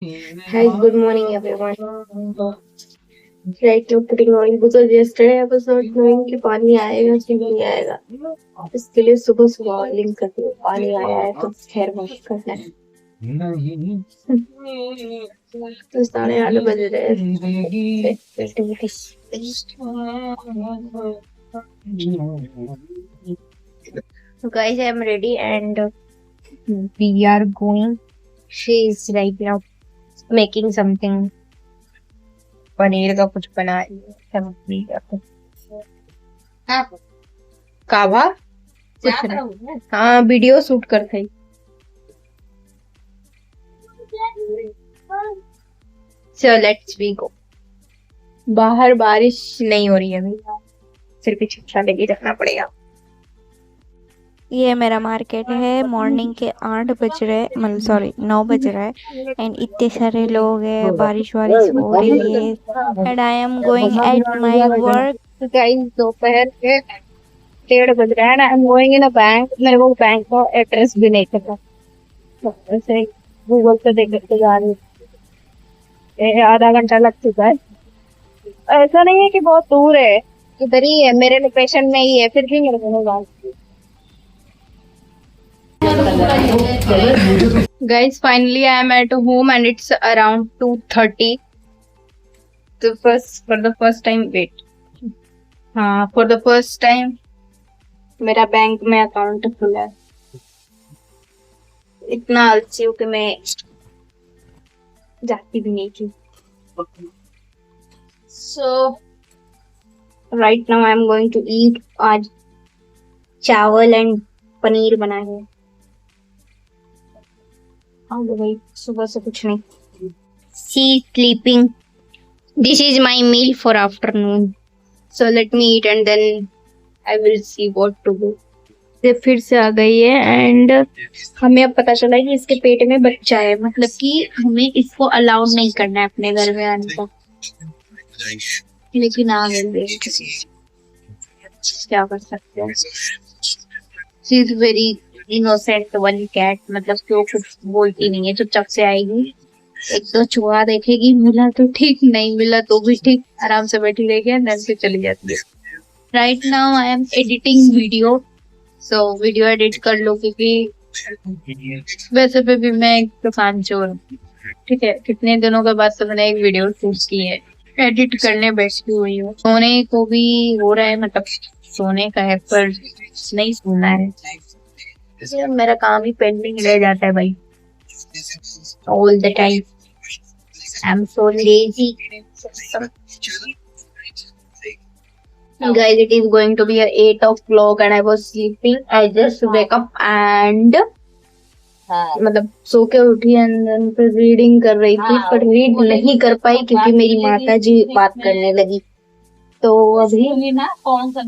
Hi, good morning, everyone. Right now, putting on because yesterday I was not knowing कि पानी आएगा कि नहीं आएगा. इसके लिए सुबह सुबह लिंक कर दिया पानी आया है तो खैर वॉश करना है. तो 8:30 बज रहे हैं. So guys, I am ready and we are going. She is right now making something. Paneer का कुछ बना रही है सब्जी का कावा कुछ नहीं. हाँ वीडियो शूट कर थी. So let's we go. बाहर बारिश नहीं हो रही है अभी, सिर्फ छत्ता लेके रखना पड़ेगा. ये मेरा मार्केट है. मॉर्निंग के 8 बज रहे, मतलब सॉरी 9 बज रहा है एंड इतने सारे लोग हैं. बारिश वारिश हो रही है and I am going at my work. Guys दोपहर के 1:30 बज रहा है ना. आई am going in a bank. मेरे को बैंक का एड्रेस भी नहीं पता, ऐसे गूगल से देख के जा रही हूँ. आधा घंटा लग चुका है. ऐसा नहीं है कि बहुत दूर है, इधर ही है, मेरे लोकेशन में ही है, फिर भी मेरे को Guys, finally I am at home and it's around 2:30. For the first time, wait. हाँ, for the first time मेरा बैंक में अकाउंट खुला है. इतना आलसी हूँ कि मैं जाती भी नहीं थी. So right now I am going to eat. आज चावल एंड पनीर बना है. भाई सुबह से कुछ नहीं. She sleeping. This is my meal for afternoon. So let me eat and then I will see what to do. ये फिर से आ गई है एंड हमें अब पता चला कि इसके पेट में बच्चा है, मतलब कि हमें इसको अलाउड नहीं करना है अपने घर में आने का, लेकिन आ गई. क्या कर सकते हैं. She is very innocent one cat. मतलब कि वो कुछ बोलती नहीं है, चुपचाप से आएगी, एक दो चूहा देखेगी, मिला तो ठीक, नहीं मिला तो भी ठीक, आराम से बैठी रहेगी एंड से चली जाती है. Right now I am editing video. So video edit कर लो क्योंकि वैसे पे भी मैं एक तूफान चोर हूँ. ठीक है, कितने दिनों के बाद तो मैंने एक वीडियो शूट की है, एडिट करने बैठी हुई हूँ. सोने को भी हो रहा है, मतलब सोने का है पर नहीं सोना है. मेरा काम ही पेंडिंग रह जाता है भाई, all the time. I'm so lazy. Guys, it is going to be 8 o'clock and I was sleeping. I just wake up and मतलब सो के उठी एंड फिर रीडिंग कर रही थी, पर रीड नहीं कर पाई क्योंकि मेरी माता जी बात करने लगी. तो अभी ना कौन सा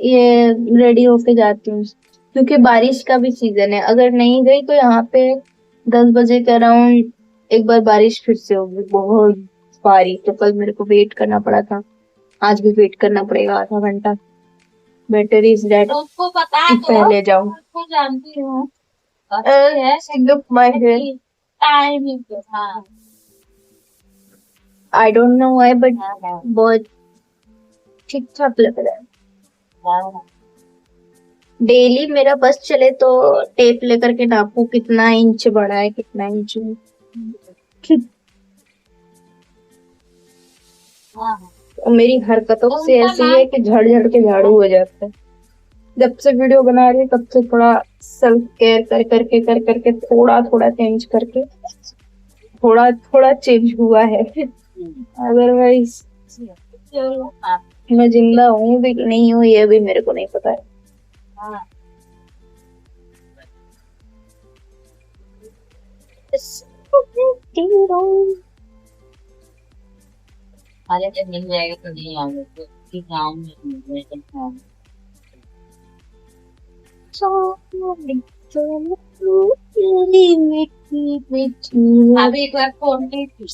ये रेडी होके जाती हूँ क्योंकि बारिश का भी सीजन है. अगर नहीं गई तो यहाँ पे 10 बजे के अराउंड एक बार बारिश फिर से होगी, बहुत बारिश. तो कल मेरे को वेट करना पड़ा था, आज भी वेट करना पड़ेगा आधा घंटा. बेटर इज दैट उसको पता है पहले जाऊं. जानती हूँ. Look my hair. I don't know why but बहुत ठीक ठाक लग रहा है. डेली मेरा बस चले तो टेप लेकर के नापू कितना इंच बड़ा है, कितना इंच. और मेरी हरकतों से ऐसी है कि झड़ झड़ के झाड़ू हो जाता है. जब से वीडियो बना रही तब से थोड़ा सेल्फ केयर कर करके थोड़ा थोड़ा चेंज करके थोड़ा थोड़ा चेंज हुआ है. अदरवाइज मैं जिंदा हूँ भी नहीं हूँ ये भी मेरे को नहीं पता है. जब मिल जाएगा तो नहीं आगे तो गाँव में मिल जाएगा. अभी एक बार फोन की थी.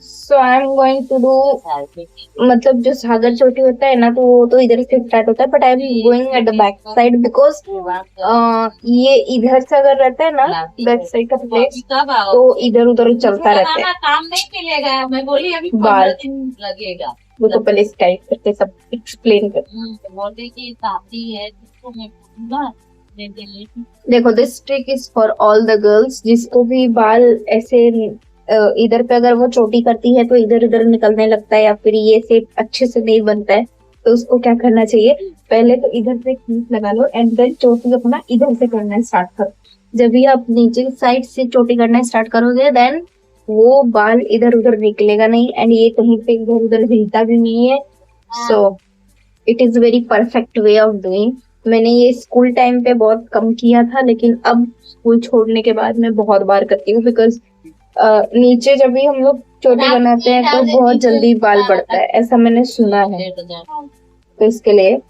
So I am going to do, मतलब जो सागर चोटी होता है ना, तो वो तो इधर से स्टार्ट होता है, but I am going at the back side because ये इधर से अगर रहता है ना बैक साइड का प्लेस, तो इधर उधर चलता रहता है। काम नहीं मिलेगा, मैं बोली अभी 15 दिन लगेगा। वो तो पहले स्टाइल करके सब एक्सप्लेन कर। बोलते कि शादी है जिसको मैं बोलूंगा देखो, this trick is for all the girls, जिसको भी बाल ऐसे इधर पे अगर वो चोटी करती है तो इधर उधर निकलने लगता है, या फिर ये शेप अच्छे से नहीं बनता है, तो उसको क्या करना चाहिए, पहले तो इधर से क्लिप लगा लो एंड देन चोटी अपना इधर से करना स्टार्ट करो। जब भी आप नीचे साइड से चोटी करना स्टार्ट करोगे, देन वो बाल इधर उधर निकलेगा नहीं एंड ये कहीं पे इधर उधर हिलता भी नहीं है। So it is very perfect way of doing. मैंने ये स्कूल टाइम पे बहुत कम किया था, लेकिन अब स्कूल छोड़ने के बाद मैं बहुत बार करती हूँ, बिकॉज नीचे जब भी हम लोग चोटी बनाते हैं तो बहुत जल्दी बाल बढ़ता है, ऐसा मैंने सुना है। तो इसके लिए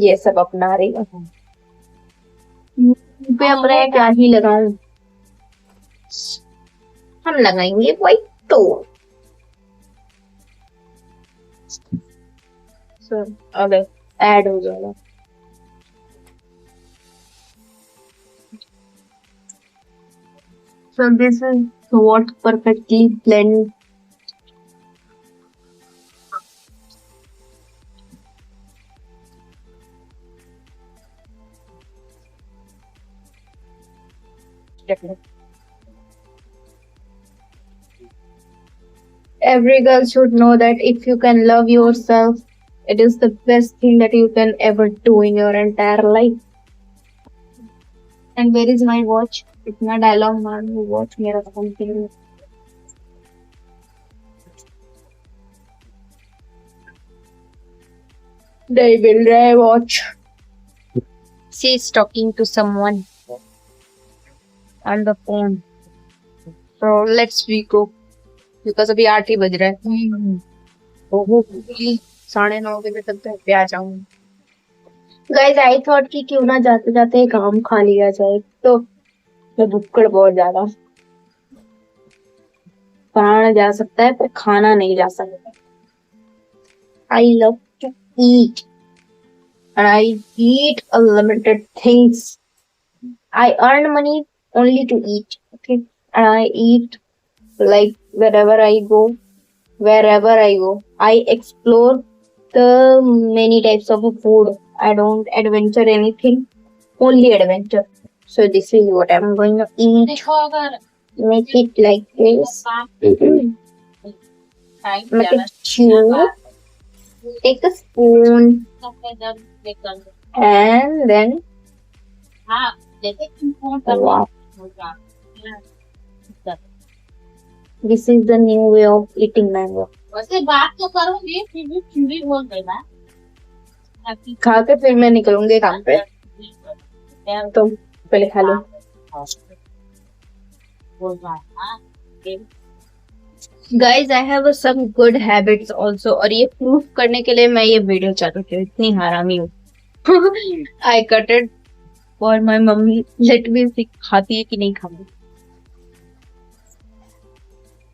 ये सब अपना रही हूँ। पे अपने क्या ही लगाऊं, हम लगाएंगे व्हाइट टोन। अगर ऐड हो जाएगा so this is what perfectly blend every girl should know that if you can love yourself, it is the best thing that you can ever do in your entire life. And where is my watch? इतना dialogue मार वो watch मेरा phone पे नहीं मिल रहा है watch. She is talking to someone on the phone. So let's we go because अभी 8 ही बज रहा है। ओहो 9:30 बजे तक घर पे आ जाऊंगी। गाइस आई थॉट कि क्यों ना जाते जाते काम खा लिया जाए, तो मैं भुक्कड़ बहुत ज्यादा, खाना जा सकता है पर खाना नहीं जा सकता। I love to eat and I eat unlimited things. I earn money only to eat, okay? And I eat like wherever I go, wherever I go. I explore the many types of food. I don't adventure anything, only adventure. So this is what I'm going to eat. Make it like this. Make it cute. Take a spoon. And then wow. This is the new way of eating mango. वैसे बात तो करूंगी फिर भी चूड़ी बोल देना। खा के फिर मैं निकलूंगी काम पे, तो पहले खा लो। Guys, I have some good habits also, और ये प्रूफ करने के लिए मैं ये वीडियो चालू की, इतनी हरामी हूँ। I cut it for my mummy, let me see खाती है कि नहीं खाती।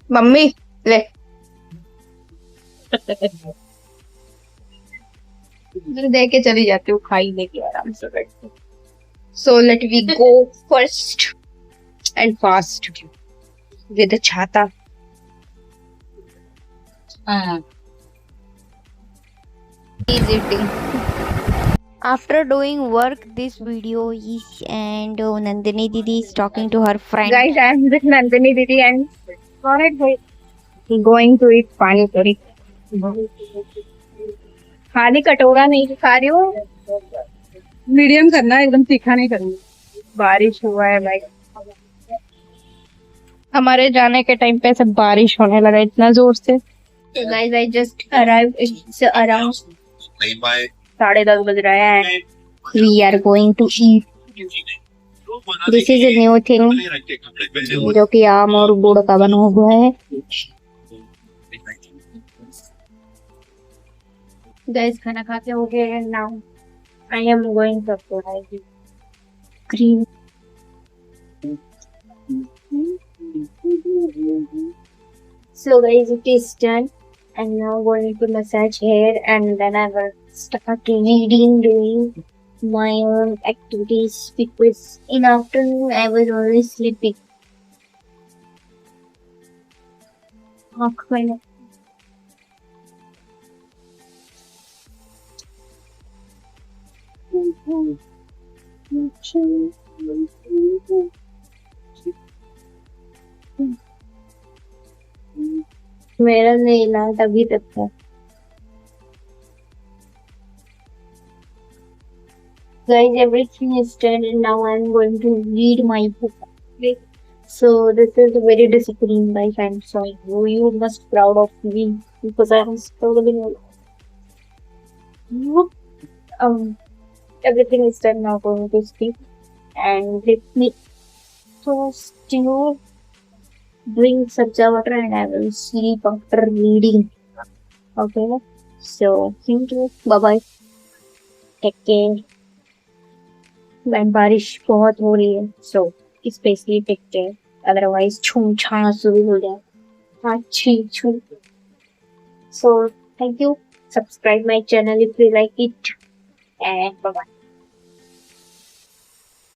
मम्मी ले दे के चली जाती हूँ, खाई लेके आराम से बैठ के। So let we go first and fast with a छाता। He's eating. After doing work, this video is and Nandini Didi is talking to her friend. Guys, I am with Nandini Didi and going to eat pani puri. खाली कटोरा नहीं खा रही हूँ, medium करना, एकदम तीखा नहीं करूँगी। बारिश हुआ है भाई, हमारे जाने के टाइम पे ऐसे बारिश होने लगा इतना जोर से। Guys, I just arrived. It's around 10:30 बज रहा है। We are going to eat. This is a new thing जो कि आम और गुड़ का बना हुआ है। Guys, खाना खा के हो गया है। Now I am going to apply cream. So guys, it is done. I'm now going to massage hair and then I will start reading, doing my own activities because in afternoon I was always sleeping. आँख मैंने मेरा नहीं ला तभी तक था. Guys, everything is done and now I'm going to read my book. Okay? So this is a very disciplined life. I'm sorry. You must proud of me because I am struggling. Everything is done now. Going to sleep and let me first drink sabja water and I will sleep after reading. Okay. So thank you. Bye bye. Take care. And बारिश बहुत हो रही है so specially take care otherwise छूम छाना शुरू हो जाए. हाँ छी छू. So thank you. Subscribe my channel if you like it and bye bye.